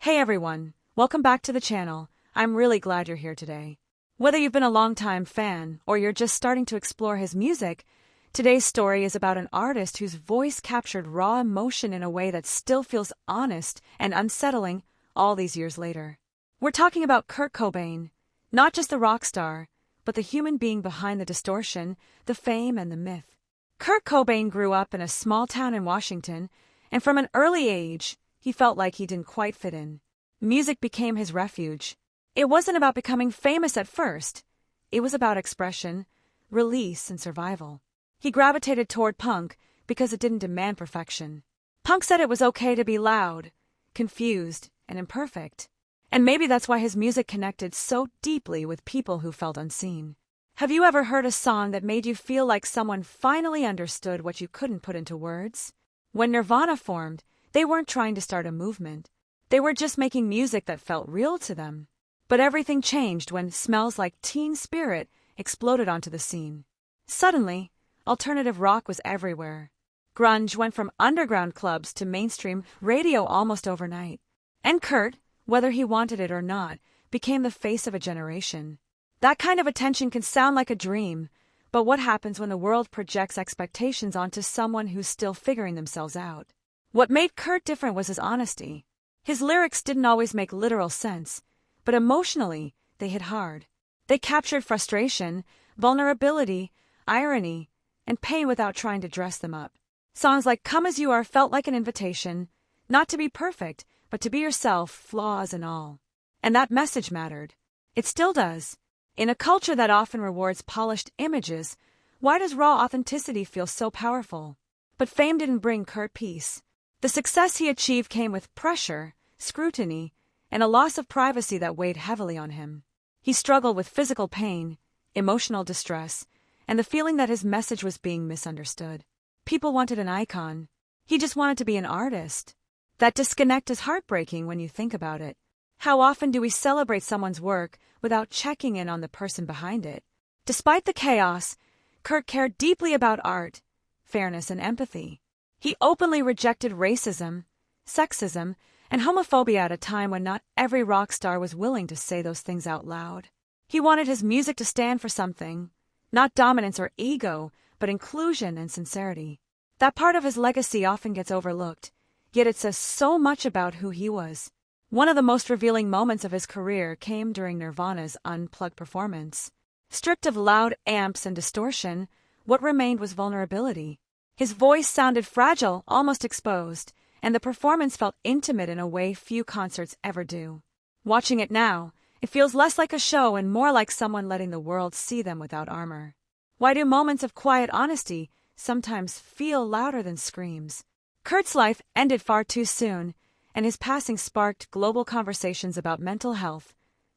Hey everyone, welcome back to the channel. I'm really glad you're here today. Whether you've been a longtime fan or you're just starting to explore his music, today's story is about an artist whose voice captured raw emotion in a way that still feels honest and unsettling all these years later. We're talking about Kurt Cobain, not just the rock star, but the human being behind the distortion, the fame, and the myth. Kurt Cobain grew up in a small town in Washington, and from an early age, he felt like he didn't quite fit in. Music became his refuge. It wasn't about becoming famous at first. It was about expression, release, and survival. He gravitated toward punk because it didn't demand perfection. Punk said it was okay to be loud, confused, and imperfect. And maybe that's why his music connected so deeply with people who felt unseen. Have you ever heard a song that made you feel like someone finally understood what you couldn't put into words? When Nirvana formed, they weren't trying to start a movement. They were just making music that felt real to them. But everything changed when Smells Like Teen Spirit exploded onto the scene. Suddenly, alternative rock was everywhere. Grunge went from underground clubs to mainstream radio almost overnight. And Kurt, whether he wanted it or not, became the face of a generation. That kind of attention can sound like a dream, but what happens when the world projects expectations onto someone who's still figuring themselves out? What made Kurt different was his honesty. His lyrics didn't always make literal sense, but emotionally, they hit hard. They captured frustration, vulnerability, irony, and pain without trying to dress them up. Songs like Come As You Are felt like an invitation, not to be perfect, but to be yourself, flaws and all. And that message mattered. It still does. In a culture that often rewards polished images, why does raw authenticity feel so powerful? But fame didn't bring Kurt peace. The success he achieved came with pressure, scrutiny, and a loss of privacy that weighed heavily on him. He struggled with physical pain, emotional distress, and the feeling that his message was being misunderstood. People wanted an icon. He just wanted to be an artist. That disconnect is heartbreaking when you think about it. How often do we celebrate someone's work without checking in on the person behind it? Despite the chaos, Kurt cared deeply about art, fairness, and empathy. He openly rejected racism, sexism, and homophobia at a time when not every rock star was willing to say those things out loud. He wanted his music to stand for something, not dominance or ego, but inclusion and sincerity. That part of his legacy often gets overlooked, yet it says so much about who he was. One of the most revealing moments of his career came during Nirvana's Unplugged performance. Stripped of loud amps and distortion, what remained was vulnerability. His voice sounded fragile, almost exposed, and the performance felt intimate in a way few concerts ever do. Watching it now, it feels less like a show and more like someone letting the world see them without armor. Why do moments of quiet honesty sometimes feel louder than screams? Kurt's life ended far too soon, and his passing sparked global conversations about mental health,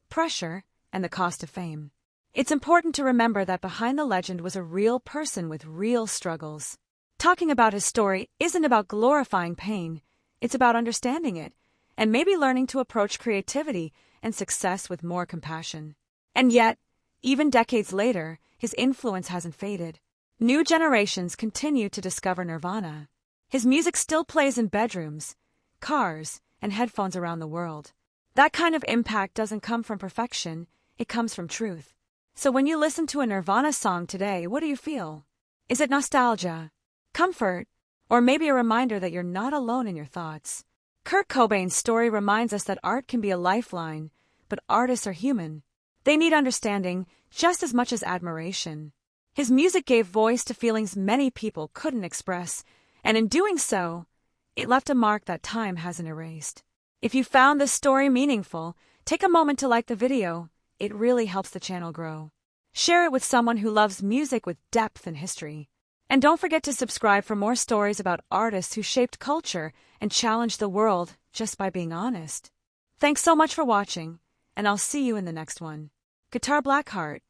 pressure, and the cost of fame. It's important to remember that behind the legend was a real person with real struggles. Talking about his story isn't about glorifying pain, it's about understanding it, and maybe learning to approach creativity and success with more compassion. And yet, even decades later, his influence hasn't faded. New generations continue to discover Nirvana. His music still plays in bedrooms, cars, and headphones around the world. That kind of impact doesn't come from perfection, it comes from truth. So when you listen to a Nirvana song today, what do you feel? Is it nostalgia, comfort, or maybe a reminder that you're not alone in your thoughts? Kurt Cobain's story reminds us that art can be a lifeline, but artists are human. They need understanding just as much as admiration. His music gave voice to feelings many people couldn't express, and in doing so, it left a mark that time hasn't erased. If you found this story meaningful, take a moment to like the video. It really helps the channel grow. Share it with someone who loves music with depth and history. And don't forget to subscribe for more stories about artists who shaped culture and challenged the world just by being honest. Thanks so much for watching, and I'll see you in the next one. Guitar Blackheart.